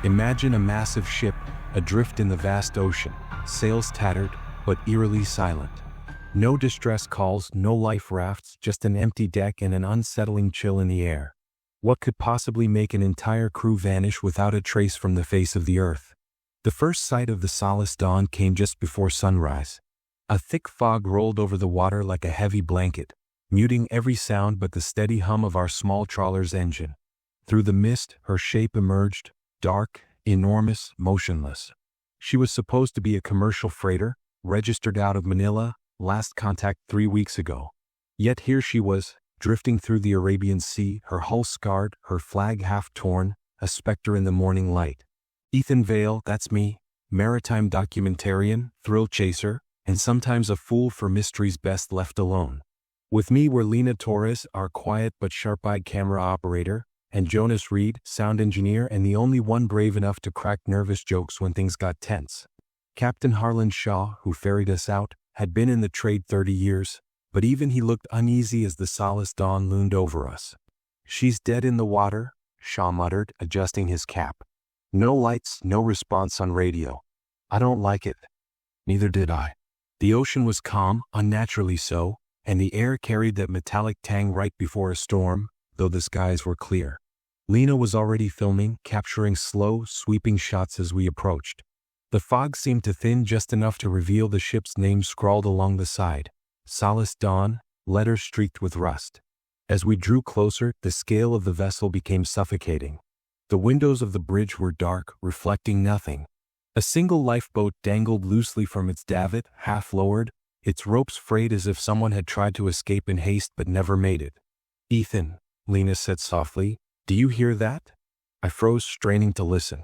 Imagine a massive ship, adrift in the vast ocean, sails tattered, but eerily silent. No distress calls, no life rafts, just an empty deck and an unsettling chill in the air. What could possibly make an entire crew vanish without a trace from the face of the earth? The first sight of the Solace Dawn came just before sunrise. A thick fog rolled over the water like a heavy blanket, muting every sound but the steady hum of our small trawler's engine. Through the mist, her shape emerged, dark, enormous, motionless. She was supposed to be a commercial freighter, registered out of Manila, last contact 3 weeks ago. Yet here she was, drifting through the Arabian Sea, her hull scarred, her flag half torn, a specter in the morning light. Ethan Vale, that's me, maritime documentarian, thrill chaser, and sometimes a fool for mysteries best left alone. With me were Lena Torres, our quiet but sharp-eyed camera operator, and Jonas Reed, sound engineer and the only one brave enough to crack nervous jokes when things got tense. Captain Harlan Shaw, who ferried us out, had been in the trade 30 years, but even he looked uneasy as the Solace Dawn loomed over us. "She's dead in the water," Shaw muttered, adjusting his cap. "No lights, no response on radio. I don't like it." Neither did I. The ocean was calm, unnaturally so, and the air carried that metallic tang right before a storm, though the skies were clear. Lena was already filming, capturing slow, sweeping shots as we approached. The fog seemed to thin just enough to reveal the ship's name scrawled along the side. Solace Dawn, letters streaked with rust. As we drew closer, the scale of the vessel became suffocating. The windows of the bridge were dark, reflecting nothing. A single lifeboat dangled loosely from its davit, half lowered, its ropes frayed as if someone had tried to escape in haste but never made it. "Ethan," Lena said softly, "do you hear that?" I froze, straining to listen.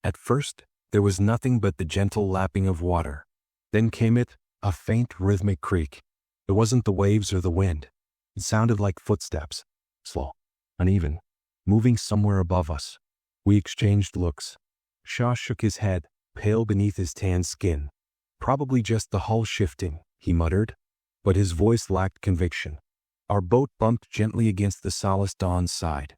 At first, there was nothing but the gentle lapping of water. Then came it, a faint, rhythmic creak. It wasn't the waves or the wind. It sounded like footsteps, slow, uneven, moving somewhere above us. We exchanged looks. Shaw shook his head, pale beneath his tan skin. "Probably just the hull shifting," he muttered, but his voice lacked conviction. Our boat bumped gently against the Solace Dawn's side.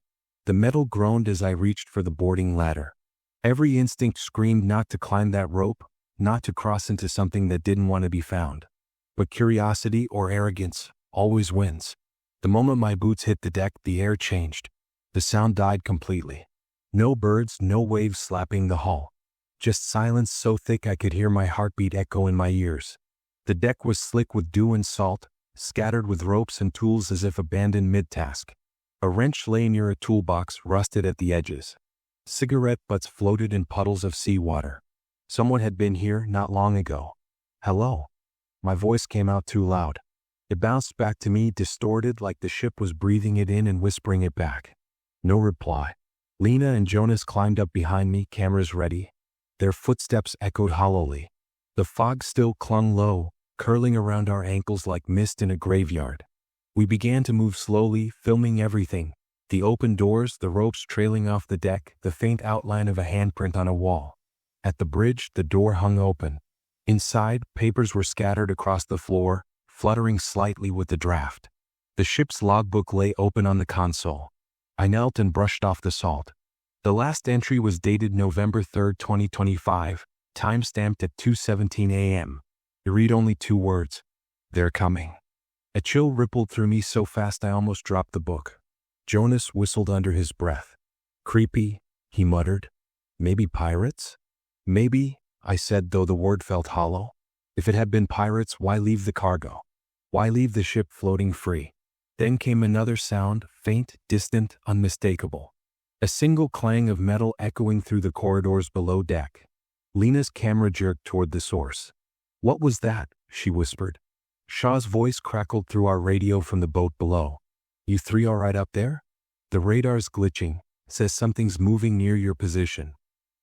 The metal groaned as I reached for the boarding ladder. Every instinct screamed not to climb that rope, not to cross into something that didn't want to be found. But curiosity or arrogance always wins. The moment my boots hit the deck, the air changed. The sound died completely. No birds, no waves slapping the hull. Just silence so thick I could hear my heartbeat echo in my ears. The deck was slick with dew and salt, scattered with ropes and tools as if abandoned mid-task. A wrench lay near a toolbox, rusted at the edges. Cigarette butts floated in puddles of seawater. Someone had been here not long ago. "Hello." My voice came out too loud. It bounced back to me, distorted, like the ship was breathing it in and whispering it back. No reply. Lena and Jonas climbed up behind me, cameras ready. Their footsteps echoed hollowly. The fog still clung low, curling around our ankles like mist in a graveyard. We began to move slowly, filming everything. The open doors, the ropes trailing off the deck, the faint outline of a handprint on a wall. At the bridge, the door hung open. Inside, papers were scattered across the floor, fluttering slightly with the draft. The ship's logbook lay open on the console. I knelt and brushed off the salt. The last entry was dated November 3, 2025, time-stamped at 2:17 a.m. It read only 2 words. "They're coming." A chill rippled through me so fast I almost dropped the book. Jonas whistled under his breath. "Creepy," he muttered. "Maybe pirates?" "Maybe," I said, though the word felt hollow. If it had been pirates, why leave the cargo? Why leave the ship floating free? Then came another sound, faint, distant, unmistakable. A single clang of metal echoing through the corridors below deck. Lena's camera jerked toward the source. "What was that?" she whispered. Shaw's voice crackled through our radio from the boat below. "You three all right up there? The radar's glitching, says something's moving near your position."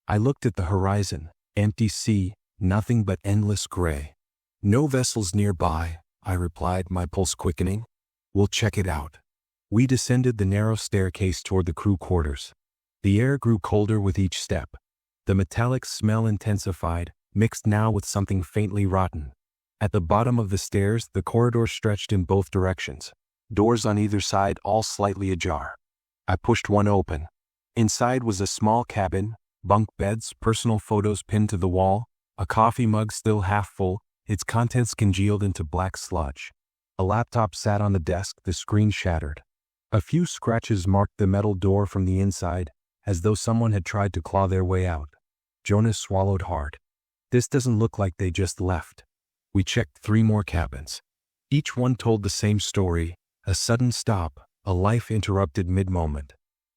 I looked at the horizon, empty sea, nothing but endless gray. "No vessels nearby," I replied, my pulse quickening. "We'll check it out." We descended the narrow staircase toward the crew quarters. The air grew colder with each step. The metallic smell intensified, mixed now with something faintly rotten. At the bottom of the stairs, the corridor stretched in both directions. Doors on either side, all slightly ajar. I pushed one open. Inside was a small cabin, bunk beds, personal photos pinned to the wall, a coffee mug still half full, its contents congealed into black sludge. A laptop sat on the desk, the screen shattered. A few scratches marked the metal door from the inside, as though someone had tried to claw their way out. Jonas swallowed hard. This doesn't look like they just left. We checked 3 more cabins. Each one told the same story, a sudden stop, a life interrupted mid-moment.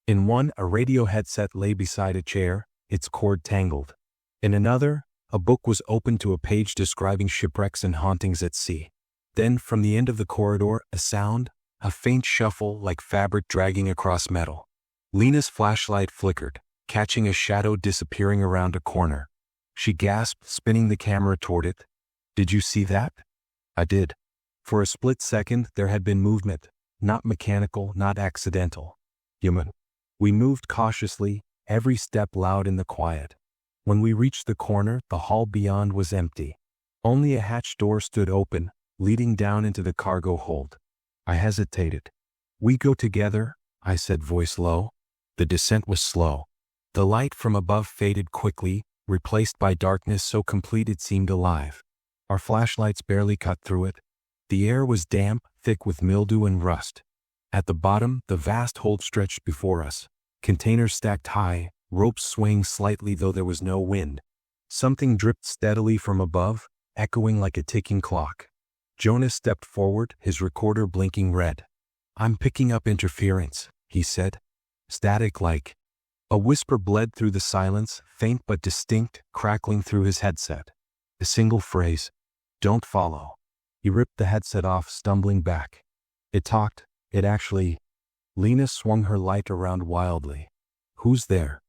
In one, a radio headset lay beside a chair, its cord tangled. In another, a book was opened to a page describing shipwrecks and hauntings at sea. Then, from the end of the corridor, a sound, a faint shuffle like fabric dragging across metal. Lena's flashlight flickered, catching a shadow disappearing around a corner. She gasped, spinning the camera toward it. "Did you see that?" I did. For a split second, there had been movement, not mechanical, not accidental. Human. We moved cautiously, every step loud in the quiet. When we reached the corner, the hall beyond was empty. Only a hatch door stood open, leading down into the cargo hold. I hesitated. "We go together," I said, voice low. The descent was slow. The light from above faded quickly, replaced by darkness so complete it seemed alive. Our flashlights barely cut through it. The air was damp, thick with mildew and rust. At the bottom, the vast hold stretched before us. Containers stacked high, ropes swaying slightly though there was no wind. Something dripped steadily from above, echoing like a ticking clock. Jonas stepped forward, his recorder blinking red. "I'm picking up interference," he said. Static like. A whisper bled through the silence, faint but distinct, crackling through his headset. A single phrase. "Don't follow." He ripped the headset off, stumbling back. It talked. It actually... Lena swung her light around wildly. "Who's there?"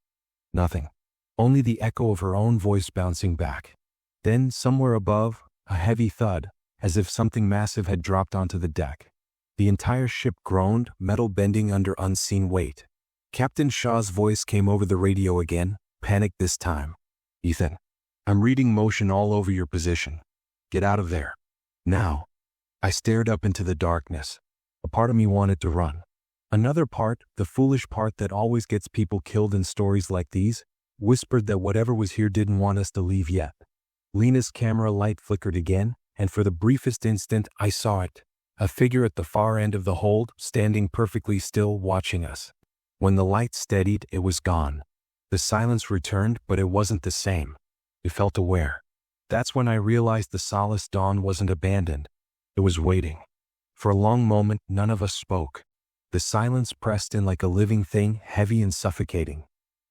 Nothing. Only the echo of her own voice bouncing back. Then, somewhere above, a heavy thud, as if something massive had dropped onto the deck. The entire ship groaned, metal bending under unseen weight. Captain Shaw's voice came over the radio again, panicked this time. "Ethan, I'm reading motion all over your position. Get out of there. Now." I stared up into the darkness. A part of me wanted to run. Another part, the foolish part that always gets people killed in stories like these, whispered that whatever was here didn't want us to leave yet. Lena's camera light flickered again, and for the briefest instant I saw it. A figure at the far end of the hold, standing perfectly still, watching us. When the light steadied, it was gone. The silence returned, but it wasn't the same. It felt aware. That's when I realized the Solace Dawn wasn't abandoned. It was waiting. For a long moment, none of us spoke. The silence pressed in like a living thing, heavy and suffocating.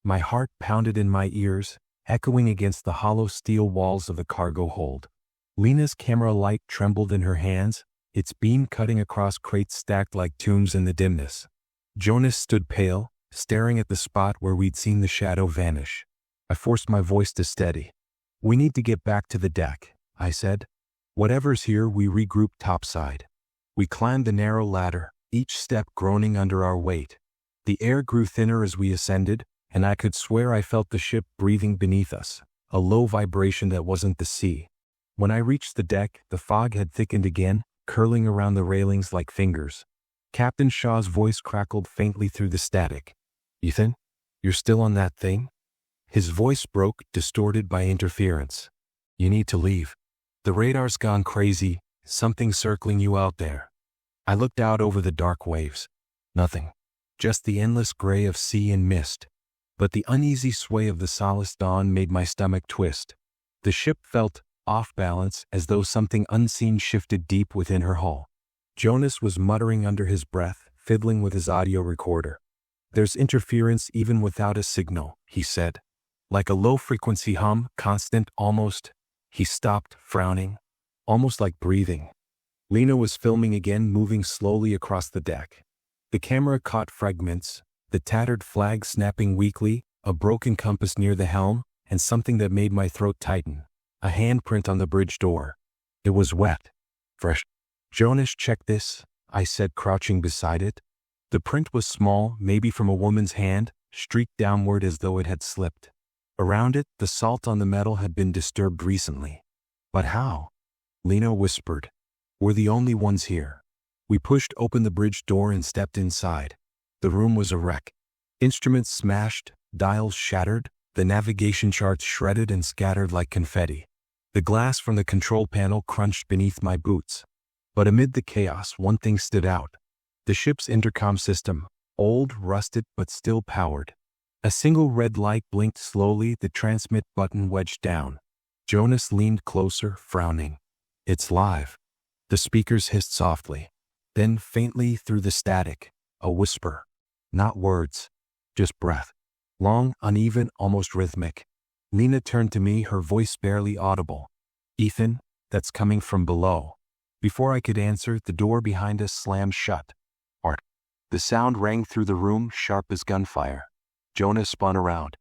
My heart pounded in my ears, echoing against the hollow steel walls of the cargo hold. Lena's camera light trembled in her hands, its beam cutting across crates stacked like tombs in the dimness. Jonas stood pale, staring at the spot where we'd seen the shadow vanish. I forced my voice to steady. "We need to get back to the deck," I said. "Whatever's here, we regroup topside." We climbed the narrow ladder, each step groaning under our weight. The air grew thinner as we ascended, and I could swear I felt the ship breathing beneath us, a low vibration that wasn't the sea. When I reached the deck, the fog had thickened again, curling around the railings like fingers. Captain Shaw's voice crackled faintly through the static. "Ethan, you're still on that thing?" His voice broke, distorted by interference. "You need to leave. The radar's gone crazy, something circling you out there." I looked out over the dark waves. Nothing. Just the endless gray of sea and mist. But the uneasy sway of the Solace Dawn made my stomach twist. The ship felt off balance, as though something unseen shifted deep within her hull. Jonas was muttering under his breath, fiddling with his audio recorder. "There's interference even without a signal," he said. "Like a low-frequency hum, constant, almost." He stopped, frowning. "Almost like breathing." Lena was filming again, moving slowly across the deck. The camera caught fragments, the tattered flag snapping weakly, a broken compass near the helm, and something that made my throat tighten. A handprint on the bridge door. It was wet. Fresh. "Jonas, check this," I said, crouching beside it. The print was small, maybe from a woman's hand, streaked downward as though it had slipped. Around it, the salt on the metal had been disturbed recently. "But how?" Lena whispered. "We're the only ones here." We pushed open the bridge door and stepped inside. The room was a wreck. Instruments smashed, dials shattered, the navigation charts shredded and scattered like confetti. The glass from the control panel crunched beneath my boots. But amid the chaos, one thing stood out. The ship's intercom system, old, rusted, but still powered. A single red light blinked slowly, the transmit button wedged down. Jonas leaned closer, frowning. "It's live." The speakers hissed softly. Then, faintly through the static, a whisper. Not words, just breath. Long, uneven, almost rhythmic. Lena turned to me, her voice barely audible. "Ethan, that's coming from below." Before I could answer, the door behind us slammed shut. Art. The sound rang through the room, sharp as gunfire. Jonas spun around.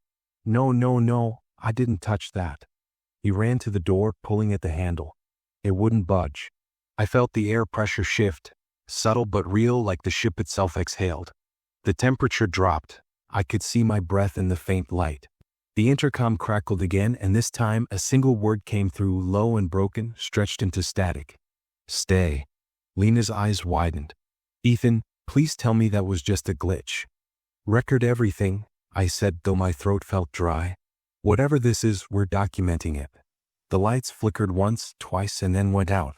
No, no, no, I didn't touch that." He ran to the door, pulling at the handle. It wouldn't budge. I felt the air pressure shift, subtle but real, like the ship itself exhaled. The temperature dropped. I could see my breath in the faint light. The intercom crackled again, and this time a single word came through, low and broken, stretched into static. "Stay." Lena's eyes widened. "Ethan, please tell me that was just a glitch." "Record everything," I said, though my throat felt dry. "Whatever this is, we're documenting it." The lights flickered once, twice, and then went out.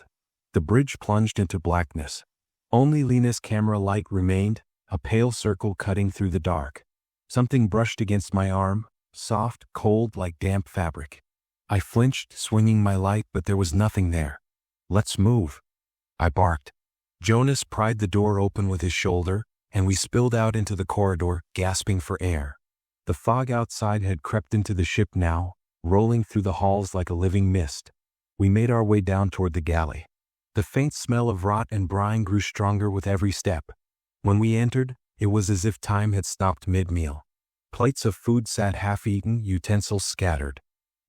The bridge plunged into blackness. Only Lena's camera light remained, a pale circle cutting through the dark. Something brushed against my arm, soft, cold, like damp fabric. I flinched, swinging my light, but there was nothing there. "Let's move," I barked. Jonas pried the door open with his shoulder, and we spilled out into the corridor, gasping for air. The fog outside had crept into the ship now, rolling through the halls like a living mist. We made our way down toward the galley. The faint smell of rot and brine grew stronger with every step. When we entered, it was as if time had stopped mid-meal. Plates of food sat half-eaten, utensils scattered.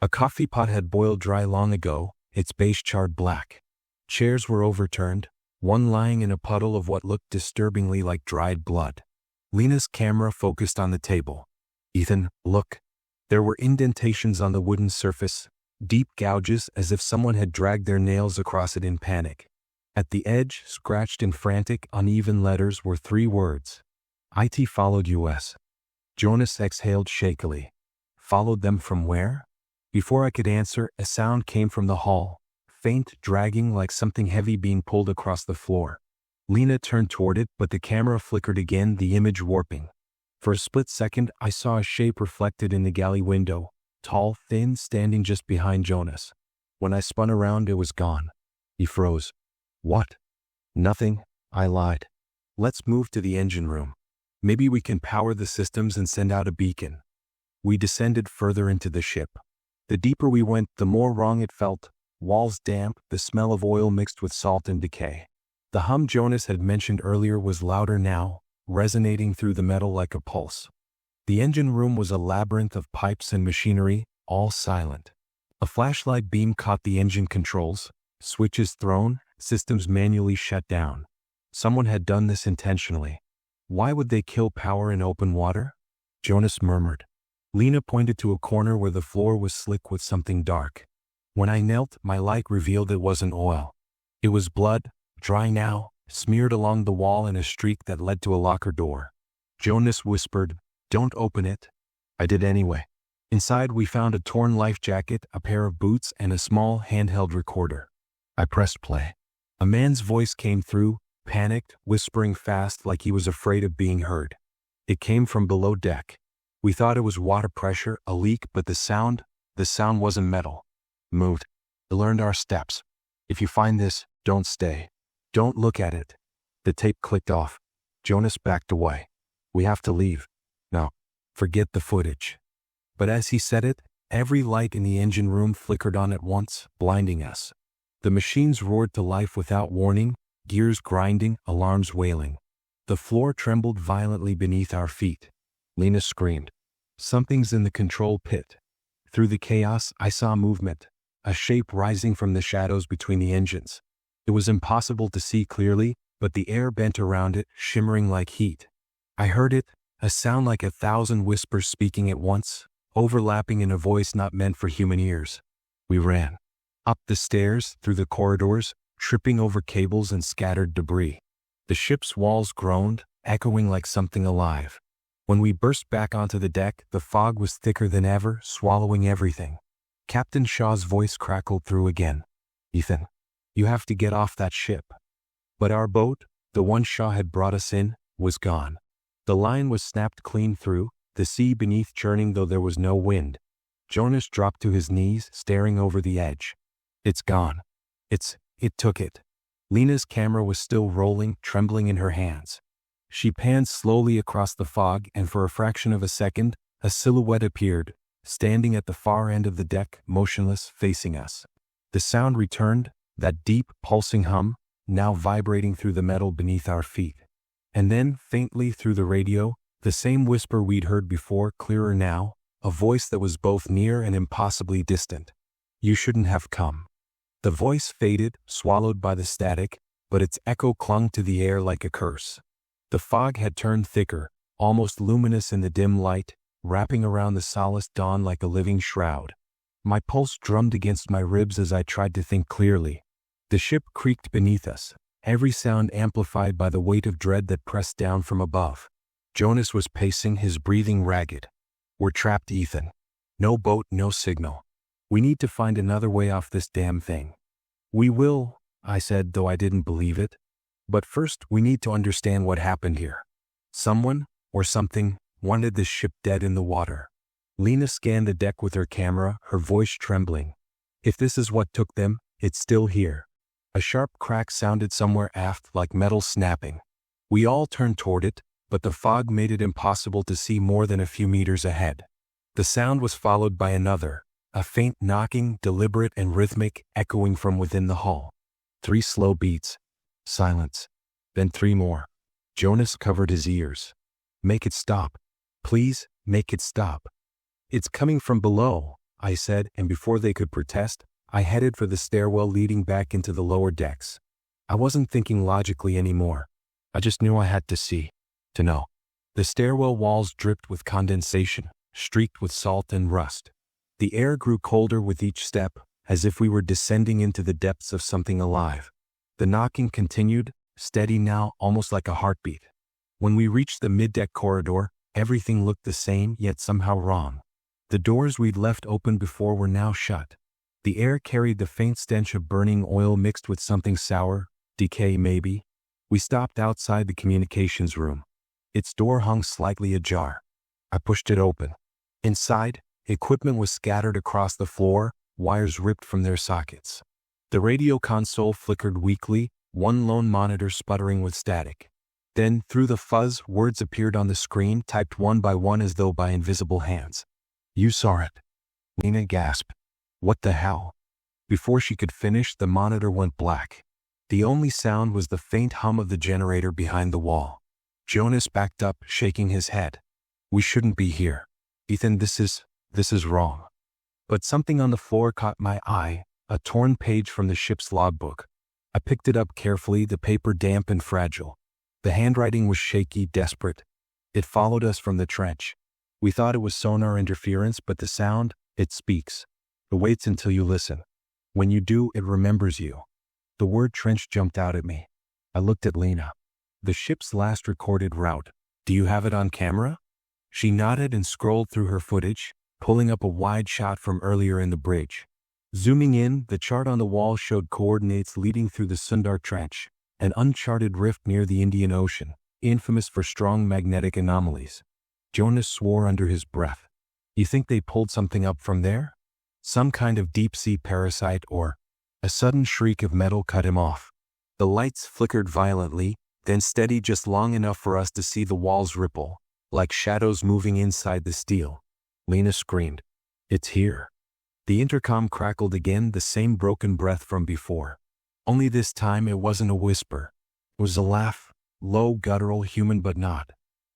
A coffee pot had boiled dry long ago, its base charred black. Chairs were overturned, one lying in a puddle of what looked disturbingly like dried blood. Lena's camera focused on the table. "Ethan, look." There were indentations on the wooden surface, deep gouges as if someone had dragged their nails across it in panic. At the edge, scratched in frantic, uneven letters, were 3 words. "IT followed US." Jonas exhaled shakily. "Followed them from where?" Before I could answer, a sound came from the hall, faint, dragging, like something heavy being pulled across the floor. Lena turned toward it, but the camera flickered again, the image warping. For a split second, I saw a shape reflected in the galley window, tall, thin, standing just behind Jonas. When I spun around, it was gone. He froze. "What?" "Nothing," I lied. "Let's move to the engine room. Maybe we can power the systems and send out a beacon." We descended further into the ship. The deeper we went, the more wrong it felt. Walls damp, the smell of oil mixed with salt and decay. The hum Jonas had mentioned earlier was louder now, resonating through the metal like a pulse. The engine room was a labyrinth of pipes and machinery, all silent. A flashlight beam caught the engine controls, switches thrown, systems manually shut down. Someone had done this intentionally. Why would they kill power in open water? Jonas murmured. Lena pointed to a corner where the floor was slick with something dark. When I knelt, my light revealed it wasn't oil. It was blood, dry now, smeared along the wall in a streak that led to a locker door. Jonas whispered, "Don't open it." I did anyway. Inside we found a torn life jacket, a pair of boots, and a small handheld recorder. I pressed play. A man's voice came through, panicked, whispering fast like he was afraid of being heard. It came from below deck. We thought it was water pressure, a leak, but the sound wasn't metal. Moved. It learned our steps. "If you find this, don't stay. Don't look at it." The tape clicked off. Jonas backed away. "We have to leave." "No. Forget the footage." But as he said it, every light in the engine room flickered on at once, blinding us. The machines roared to life without warning, gears grinding, alarms wailing. The floor trembled violently beneath our feet. Lena screamed. "Something's in the control pit." Through the chaos, I saw movement, a shape rising from the shadows between the engines. It was impossible to see clearly, but the air bent around it, shimmering like heat. I heard it, a sound like 1,000 whispers speaking at once, overlapping in a voice not meant for human ears. We ran. Up the stairs, through the corridors, tripping over cables and scattered debris. The ship's walls groaned, echoing like something alive. When we burst back onto the deck, the fog was thicker than ever, swallowing everything. Captain Shaw's voice crackled through again. "Ethan, you have to get off that ship." But our boat, the one Shaw had brought us in, was gone. The line was snapped clean through, the sea beneath churning though there was no wind. Jonas dropped to his knees, staring over the edge. "It's gone. It took it." Lena's camera was still rolling, trembling in her hands. She panned slowly across the fog, and for a fraction of a second, a silhouette appeared, standing at the far end of the deck, motionless, facing us. The sound returned, that deep, pulsing hum, now vibrating through the metal beneath our feet. And then, faintly through the radio, the same whisper we'd heard before, clearer now, a voice that was both near and impossibly distant. "You shouldn't have come." The voice faded, swallowed by the static, but its echo clung to the air like a curse. The fog had turned thicker, almost luminous in the dim light, wrapping around the solaced dawn like a living shroud. My pulse drummed against my ribs as I tried to think clearly. The ship creaked beneath us, every sound amplified by the weight of dread that pressed down from above. Jonas was pacing, his breathing ragged. "We're trapped, Ethan. No boat, no signal. We need to find another way off this damn thing." "We will," I said, though I didn't believe it. "But first, we need to understand what happened here. Someone, or something, wanted this ship dead in the water." Lena scanned the deck with her camera, her voice trembling. "If this is what took them, it's still here." A sharp crack sounded somewhere aft, like metal snapping. We all turned toward it, but the fog made it impossible to see more than a few meters ahead. The sound was followed by another, a faint knocking, deliberate and rhythmic, echoing from within the hull. 3 slow beats. Silence. Then 3 more. Jonas covered his ears. "Make it stop. Please, make it stop." "It's coming from below," I said, and before they could protest, I headed for the stairwell leading back into the lower decks. I wasn't thinking logically anymore. I just knew I had to see, to know. The stairwell walls dripped with condensation, streaked with salt and rust. The air grew colder with each step, as if we were descending into the depths of something alive. The knocking continued, steady now, almost like a heartbeat. When we reached the mid-deck corridor, everything looked the same, yet somehow wrong. The doors we'd left open before were now shut. The air carried the faint stench of burning oil mixed with something sour, decay maybe. We stopped outside the communications room. Its door hung slightly ajar. I pushed it open. Inside, equipment was scattered across the floor, wires ripped from their sockets. The radio console flickered weakly, one lone monitor sputtering with static. Then, through the fuzz, words appeared on the screen, typed one by one as though by invisible hands. "You saw it." Lena gasped. "What the hell?" Before she could finish, the monitor went black. The only sound was the faint hum of the generator behind the wall. Jonas backed up, shaking his head. "We shouldn't be here. Ethan, this is wrong." But something on the floor caught my eye, a torn page from the ship's logbook. I picked it up carefully, the paper damp and fragile. The handwriting was shaky, desperate. It followed us from the trench. We thought it was sonar interference, but the sound, it speaks. It waits until you listen. When you do, it remembers you. The word trench jumped out at me. I looked at Lena. "The ship's last recorded route. Do you have it on camera?" She nodded and scrolled through her footage, pulling up a wide shot from earlier in the bridge. Zooming in, the chart on the wall showed coordinates leading through the Sundar Trench, an uncharted rift near the Indian Ocean, infamous for strong magnetic anomalies. Jonas swore under his breath. "You think they pulled something up from there? Some kind of deep-sea parasite or—" A sudden shriek of metal cut him off. The lights flickered violently, then steadied just long enough for us to see the walls ripple, like shadows moving inside the steel. Lena screamed. "It's here." The intercom crackled again, the same broken breath from before. Only this time it wasn't a whisper. It was a laugh, low, guttural, human but not.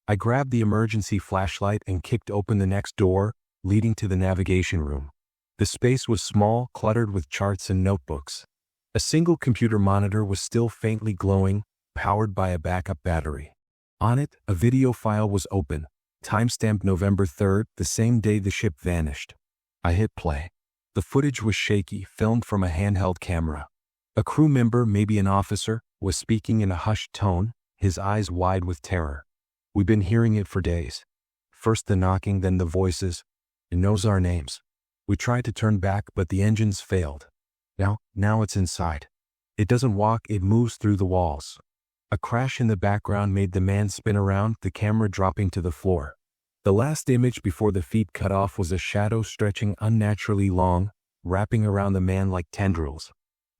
I grabbed the emergency flashlight and kicked open the next door, leading to the navigation room. The space was small, cluttered with charts and notebooks. A single computer monitor was still faintly glowing, powered by a backup battery. On it, a video file was open, timestamped November 3rd, the same day the ship vanished. I hit play. The footage was shaky, filmed from a handheld camera. A crew member, maybe an officer, was speaking in a hushed tone, his eyes wide with terror. "We've been hearing it for days. First the knocking, then the voices. It knows our names. We tried to turn back, but the engines failed. Now it's inside. It doesn't walk, it moves through the walls. A crash in the background made the man spin around, the camera dropping to the floor. The last image before the feet cut off was a shadow stretching unnaturally long, wrapping around the man like tendrils.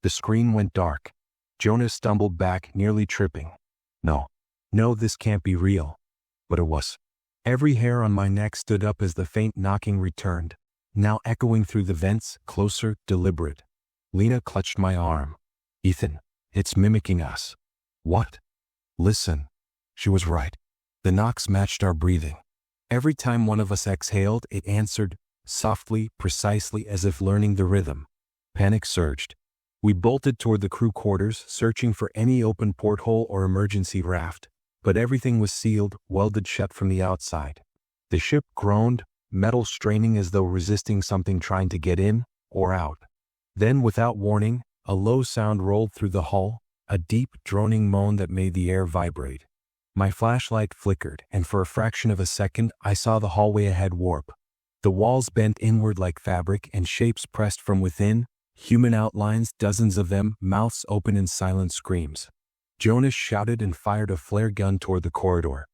The screen went dark. Jonas stumbled back, nearly tripping. No, this can't be real. But it was. Every hair on my neck stood up as the faint knocking returned, now echoing through the vents, closer, deliberate. Lena clutched my arm. Ethan, it's mimicking us. What? Listen. She was right. The knocks matched our breathing. Every time one of us exhaled, it answered, softly, precisely, as if learning the rhythm. Panic surged. We bolted toward the crew quarters, searching for any open porthole or emergency raft, but everything was sealed, welded shut from the outside. The ship groaned, metal straining as though resisting something trying to get in or out. Then, without warning, a low sound rolled through the hull, a deep, droning moan that made the air vibrate. My flashlight flickered, and for a fraction of a second, I saw the hallway ahead warp. The walls bent inward like fabric, and shapes pressed from within, human outlines, dozens of them, mouths open in silent screams. Jonas shouted and fired a flare gun toward the corridor.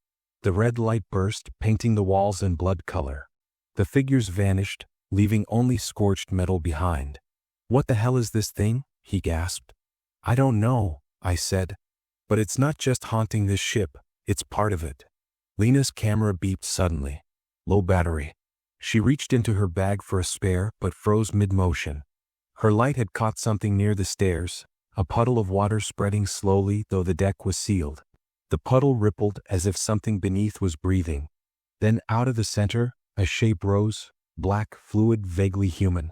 The red light burst, painting the walls in blood color. The figures vanished, leaving only scorched metal behind. What the hell is this thing? He gasped. I don't know, I said. But it's not just haunting this ship, it's part of it. Lena's camera beeped suddenly. Low battery. She reached into her bag for a spare, but froze mid-motion. Her light had caught something near the stairs, a puddle of water spreading slowly, though the deck was sealed. The puddle rippled as if something beneath was breathing. Then out of the center, a shape rose, black, fluid, vaguely human.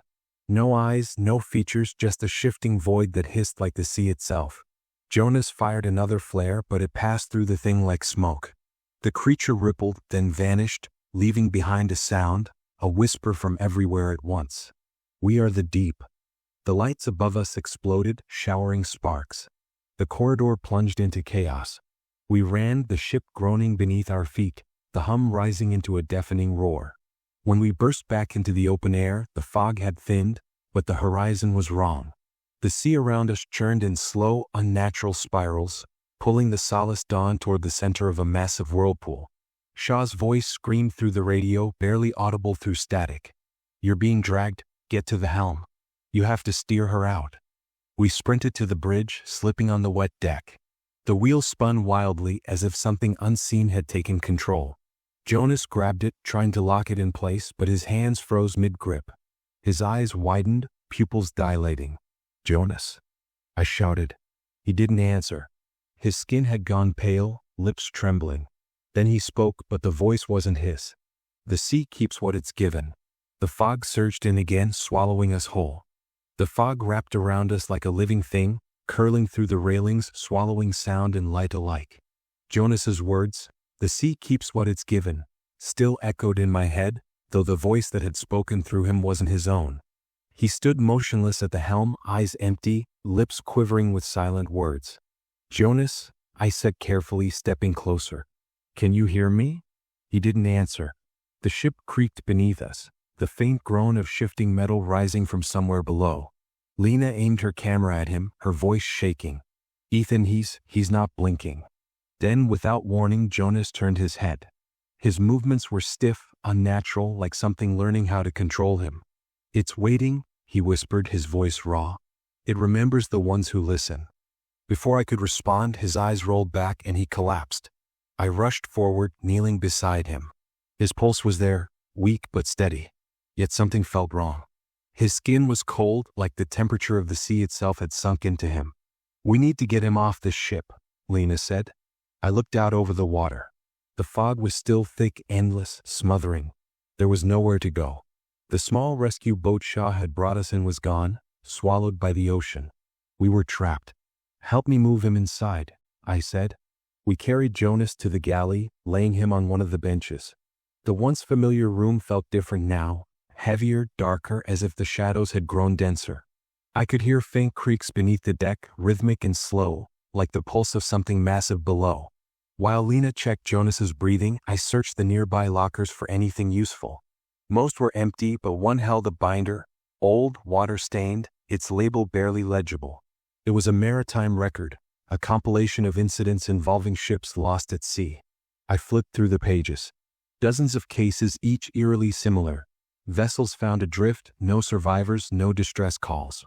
No eyes, no features, just a shifting void that hissed like the sea itself. Jonas fired another flare, but it passed through the thing like smoke. The creature rippled, then vanished, leaving behind a sound, a whisper from everywhere at once. We are the deep. The lights above us exploded, showering sparks. The corridor plunged into chaos. We ran, the ship groaning beneath our feet, the hum rising into a deafening roar. When we burst back into the open air, the fog had thinned, but the horizon was wrong. The sea around us churned in slow, unnatural spirals, pulling the solace dawn toward the center of a massive whirlpool. Shaw's voice screamed through the radio, barely audible through static. You're being dragged, get to the helm. You have to steer her out. We sprinted to the bridge, slipping on the wet deck. The wheel spun wildly as if something unseen had taken control. Jonas grabbed it, trying to lock it in place, but his hands froze mid-grip. His eyes widened, pupils dilating. Jonas, I shouted. He didn't answer. His skin had gone pale, lips trembling. Then he spoke, but the voice wasn't his. The sea keeps what it's given. The fog surged in again, swallowing us whole. The fog wrapped around us like a living thing, curling through the railings, swallowing sound and light alike. Jonas's words, the sea keeps what it's given, still echoed in my head, though the voice that had spoken through him wasn't his own. He stood motionless at the helm, eyes empty, lips quivering with silent words. Jonas, I said carefully, stepping closer. Can you hear me? He didn't answer. The ship creaked beneath us, the faint groan of shifting metal rising from somewhere below. Lena aimed her camera at him, her voice shaking. Ethan, he's not blinking. Then, without warning, Jonas turned his head. His movements were stiff, unnatural, like something learning how to control him. It's waiting, he whispered, his voice raw. It remembers the ones who listen. Before I could respond, his eyes rolled back and he collapsed. I rushed forward, kneeling beside him. His pulse was there, weak but steady. Yet something felt wrong. His skin was cold, like the temperature of the sea itself had sunk into him. We need to get him off this ship, Lena said. I looked out over the water. The fog was still thick, endless, smothering. There was nowhere to go. The small rescue boat Shaw had brought us in was gone, swallowed by the ocean. We were trapped. Help me move him inside, I said. We carried Jonas to the galley, laying him on one of the benches. The once familiar room felt different now, heavier, darker, as if the shadows had grown denser. I could hear faint creaks beneath the deck, rhythmic and slow, like the pulse of something massive below. While Lena checked Jonas's breathing, I searched the nearby lockers for anything useful. Most were empty, but one held a binder, old, water-stained, its label barely legible. It was a maritime record, a compilation of incidents involving ships lost at sea. I flipped through the pages. Dozens of cases, each eerily similar. Vessels found adrift, no survivors, no distress calls.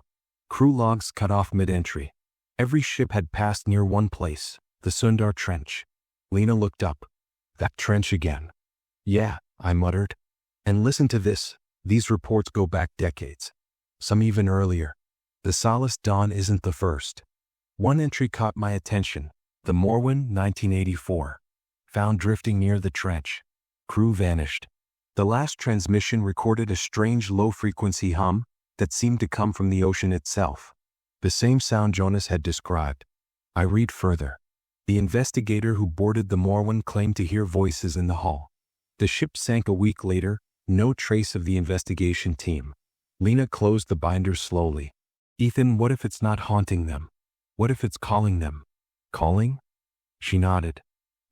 Crew logs cut off mid-entry. Every ship had passed near one place, the Sundar Trench. Lena looked up. That trench again. Yeah, I muttered. And listen to this, these reports go back decades. Some even earlier. The Solace Dawn isn't the first. One entry caught my attention, the Morwen, 1984. Found drifting near the trench. Crew vanished. The last transmission recorded a strange low-frequency hum that seemed to come from the ocean itself. The same sound Jonas had described. I read further. The investigator who boarded the Morwen claimed to hear voices in the hull. The ship sank a week later, no trace of the investigation team. Lena closed the binder slowly. Ethan, what if it's not haunting them? What if it's calling them? Calling? She nodded.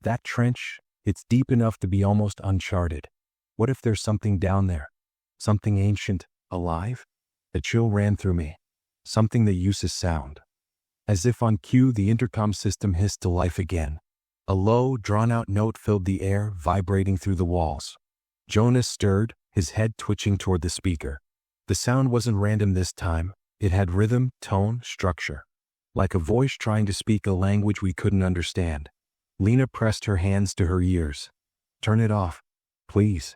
That trench, it's deep enough to be almost uncharted. What if there's something down there? Something ancient, alive? A chill ran through me. Something that uses sound. As if on cue, the intercom system hissed to life again. A low, drawn-out note filled the air, vibrating through the walls. Jonas stirred, his head twitching toward the speaker. The sound wasn't random this time. It had rhythm, tone, structure. Like a voice trying to speak a language we couldn't understand. Lena pressed her hands to her ears. Turn it off, please.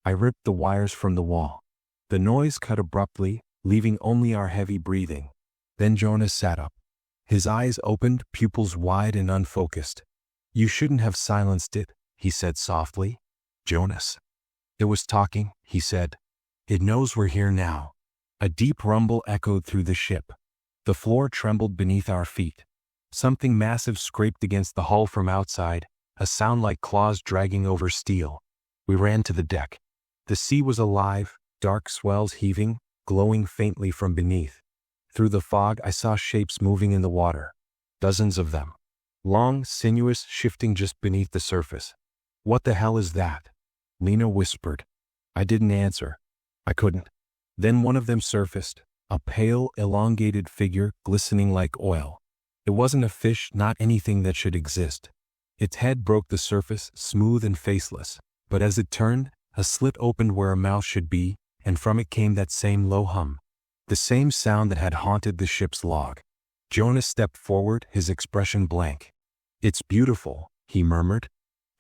I ripped the wires from the wall. The noise cut abruptly, leaving only our heavy breathing. Then Jonas sat up. His eyes opened, pupils wide and unfocused. You shouldn't have silenced it, he said softly. Jonas. It was talking, he said. It knows we're here now. A deep rumble echoed through the ship. The floor trembled beneath our feet. Something massive scraped against the hull from outside, a sound like claws dragging over steel. We ran to the deck. The sea was alive, dark swells heaving, glowing faintly from beneath. Through the fog, I saw shapes moving in the water. Dozens of them. Long, sinuous, shifting just beneath the surface. What the hell is that? Lena whispered. I didn't answer. I couldn't. Then one of them surfaced, a pale, elongated figure glistening like oil. It wasn't a fish, not anything that should exist. Its head broke the surface, smooth and faceless, but as it turned, a slit opened where a mouth should be, and from it came that same low hum. The same sound that had haunted the ship's log. Jonas stepped forward, his expression blank. It's beautiful, he murmured.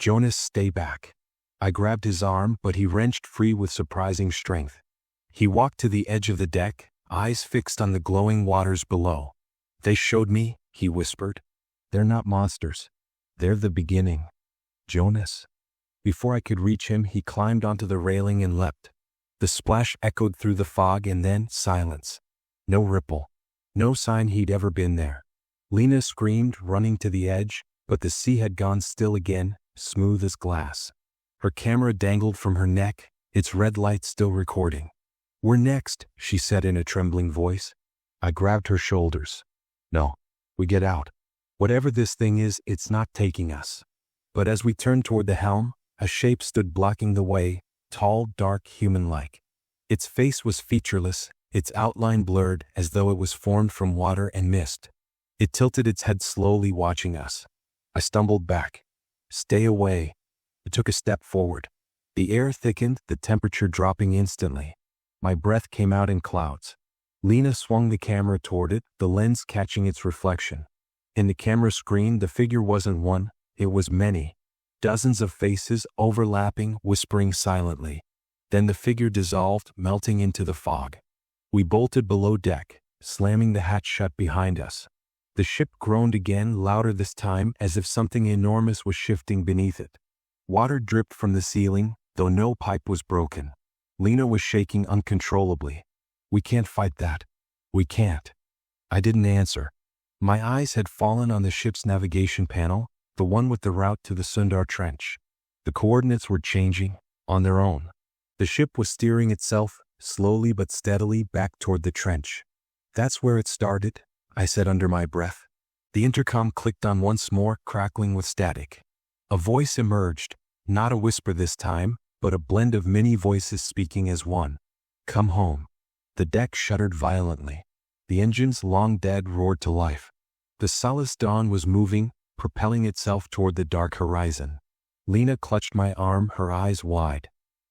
Jonas, stay back. I grabbed his arm, but he wrenched free with surprising strength. He walked to the edge of the deck, eyes fixed on the glowing waters below. They showed me, he whispered. They're not monsters. They're the beginning. Jonas. Before I could reach him, he climbed onto the railing and leapt. The splash echoed through the fog and then silence. No ripple. No sign he'd ever been there. Lena screamed, running to the edge, but the sea had gone still again, smooth as glass. Her camera dangled from her neck, its red light still recording. We're next, she said in a trembling voice. I grabbed her shoulders. No, we get out. Whatever this thing is, it's not taking us. But as we turned toward the helm, a shape stood blocking the way, tall, dark, human-like. Its face was featureless, its outline blurred as though it was formed from water and mist. It tilted its head slowly, watching us. I stumbled back. Stay away. I took a step forward. The air thickened, the temperature dropping instantly. My breath came out in clouds. Lena swung the camera toward it, the lens catching its reflection. In the camera screen, the figure wasn't one, it was many. Dozens of faces, overlapping, whispering silently. Then the figure dissolved, melting into the fog. We bolted below deck, slamming the hatch shut behind us. The ship groaned again, louder this time, as if something enormous was shifting beneath it. Water dripped from the ceiling, though no pipe was broken. Lena was shaking uncontrollably. We can't fight that. We can't. I didn't answer. My eyes had fallen on the ship's navigation panel, the one with the route to the Sundar Trench. The coordinates were changing, on their own. The ship was steering itself, slowly but steadily, back toward the trench. That's where it started, I said under my breath. The intercom clicked on once more, crackling with static. A voice emerged, not a whisper this time, but a blend of many voices speaking as one. Come home. The deck shuddered violently. The engines, long dead, roared to life. The Solace Dawn was moving, propelling itself toward the dark horizon. Lena clutched my arm, her eyes wide.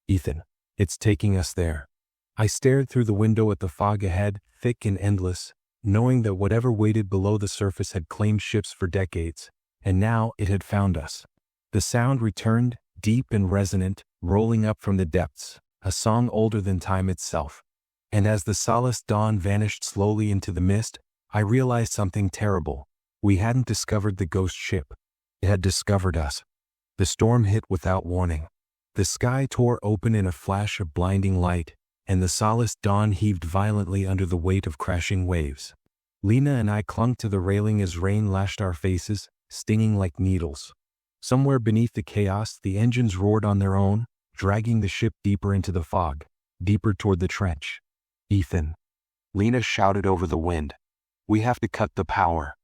Ethan, it's taking us there. I stared through the window at the fog ahead, thick and endless, knowing that whatever waited below the surface had claimed ships for decades, and now it had found us. The sound returned, deep and resonant, rolling up from the depths, a song older than time itself. And as the Solace Dawn vanished slowly into the mist, I realized something terrible. We hadn't discovered the ghost ship. It had discovered us. The storm hit without warning. The sky tore open in a flash of blinding light, and the Solace Dawn heaved violently under the weight of crashing waves. Lena and I clung to the railing as rain lashed our faces, stinging like needles. Somewhere beneath the chaos, the engines roared on their own, dragging the ship deeper into the fog, deeper toward the trench. Ethan. Lena shouted over the wind. We have to cut the power.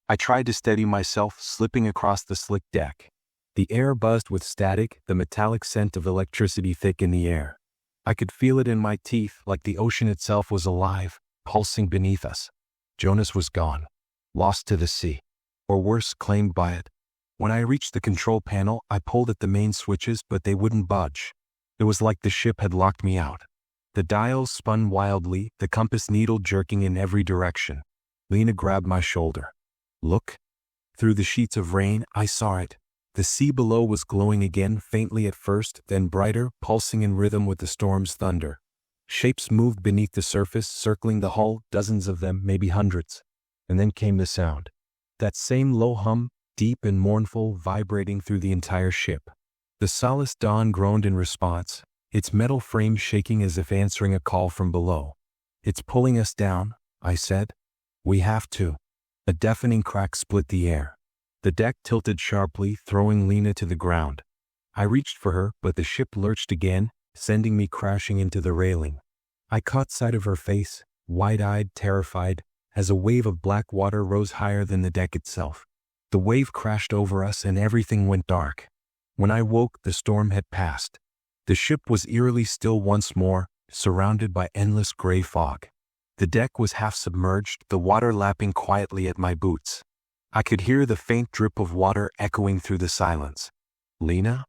I tried to steady myself, slipping across the slick deck. The air buzzed with static, the metallic scent of electricity thick in the air. I could feel it in my teeth, like the ocean itself was alive, pulsing beneath us. Jonas was gone, lost to the sea, or worse, claimed by it. When I reached the control panel, I pulled at the main switches, but they wouldn't budge. It was like the ship had locked me out. The dials spun wildly, the compass needle jerking in every direction. Lena grabbed my shoulder. Look. Through the sheets of rain, I saw it. The sea below was glowing again, faintly at first, then brighter, pulsing in rhythm with the storm's thunder. Shapes moved beneath the surface, circling the hull, dozens of them, maybe hundreds. And then came the sound. That same low hum, deep and mournful, vibrating through the entire ship. The Solace Dawn groaned in response, its metal frame shaking as if answering a call from below. It's pulling us down, I said. We have to. A deafening crack split the air. The deck tilted sharply, throwing Lena to the ground. I reached for her, but the ship lurched again, sending me crashing into the railing. I caught sight of her face, wide-eyed, terrified, as a wave of black water rose higher than the deck itself. The wave crashed over us and everything went dark. When I woke, the storm had passed. The ship was eerily still once more, surrounded by endless gray fog. The deck was half submerged, the water lapping quietly at my boots. I could hear the faint drip of water echoing through the silence. Lena?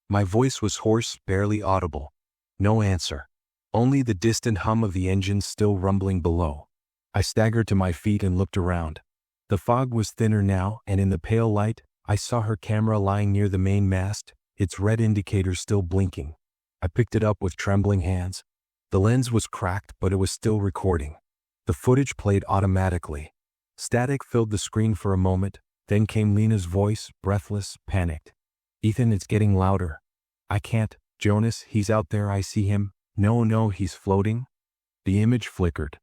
My voice was hoarse, barely audible. No answer. Only the distant hum of the engines still rumbling below. I staggered to my feet and looked around. The fog was thinner now, and in the pale light, I saw her camera lying near the main mast, its red indicator still blinking. I picked it up with trembling hands. The lens was cracked, but it was still recording. The footage played automatically. Static filled the screen for a moment, then came Lena's voice, breathless, panicked. Ethan, it's getting louder. I can't. Jonas, he's out there, I see him. No, he's floating. The image flickered.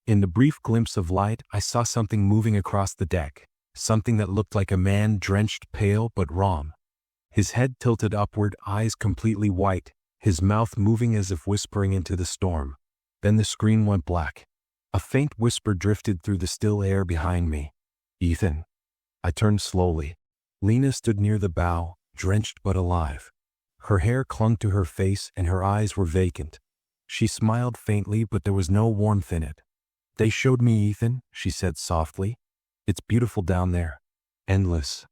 In the brief glimpse of light, I saw something moving across the deck, something that looked like a man, drenched, pale, but wrong. His head tilted upward, eyes completely white, his mouth moving as if whispering into the storm. Then the screen went black. A faint whisper drifted through the still air behind me. Ethan. I turned slowly. Lena stood near the bow, drenched but alive. Her hair clung to her face and her eyes were vacant. She smiled faintly, but there was no warmth in it. They showed me Ethan, she said softly. It's beautiful down there. Endless.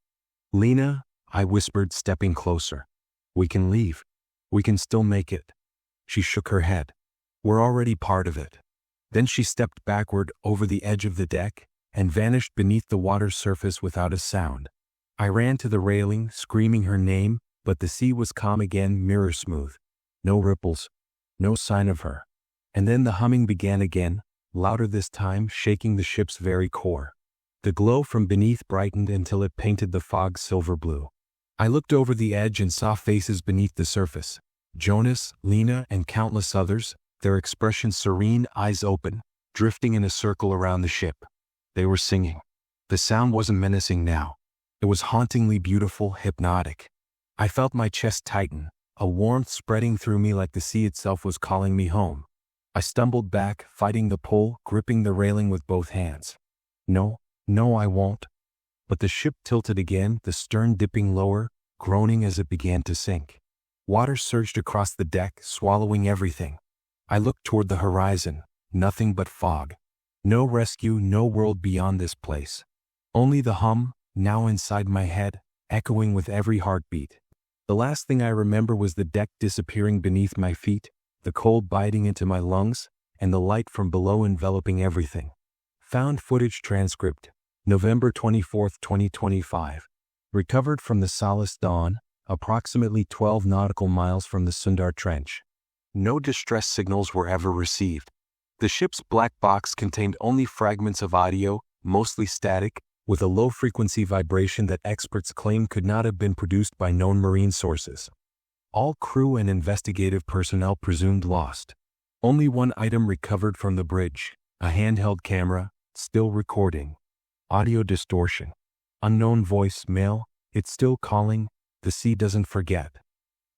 Lena, I whispered, stepping closer. We can leave. We can still make it. She shook her head. We're already part of it. Then she stepped backward over the edge of the deck and vanished beneath the water's surface without a sound. I ran to the railing, screaming her name, but the sea was calm again, mirror smooth. No ripples. No sign of her. And then the humming began again, louder this time, shaking the ship's very core. The glow from beneath brightened until it painted the fog silver blue. I looked over the edge and saw faces beneath the surface. Jonas, Lena, and countless others, their expressions serene, eyes open, drifting in a circle around the ship. They were singing. The sound wasn't menacing now. It was hauntingly beautiful, hypnotic. I felt my chest tighten, a warmth spreading through me like the sea itself was calling me home. I stumbled back, fighting the pull, gripping the railing with both hands. No, I won't. But the ship tilted again, the stern dipping lower, groaning as it began to sink. Water surged across the deck, swallowing everything. I looked toward the horizon, nothing but fog. No rescue, no world beyond this place. Only the hum, now inside my head, echoing with every heartbeat. The last thing I remember was the deck disappearing beneath my feet, the cold biting into my lungs, and the light from below enveloping everything. Found footage transcript, November 24, 2025. Recovered from the Solace Dawn, approximately 12 nautical miles from the Sundar Trench. No distress signals were ever received. The ship's black box contained only fragments of audio, mostly static, with a low-frequency vibration that experts claim could not have been produced by known marine sources. All crew and investigative personnel presumed lost. Only one item recovered from the bridge, a handheld camera, still recording. Audio distortion. Unknown voice, male, it's still calling, the sea doesn't forget.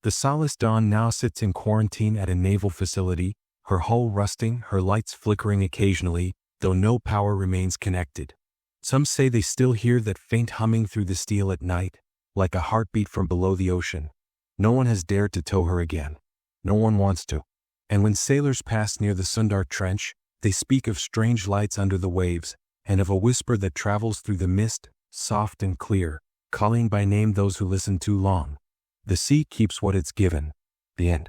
The Solace Dawn now sits in quarantine at a naval facility, her hull rusting, her lights flickering occasionally, though no power remains connected. Some say they still hear that faint humming through the steel at night, like a heartbeat from below the ocean. No one has dared to tow her again. No one wants to. And when sailors pass near the Sundar Trench, they speak of strange lights under the waves, and of a whisper that travels through the mist, soft and clear, calling by name those who listen too long. The sea keeps what it's given. The end.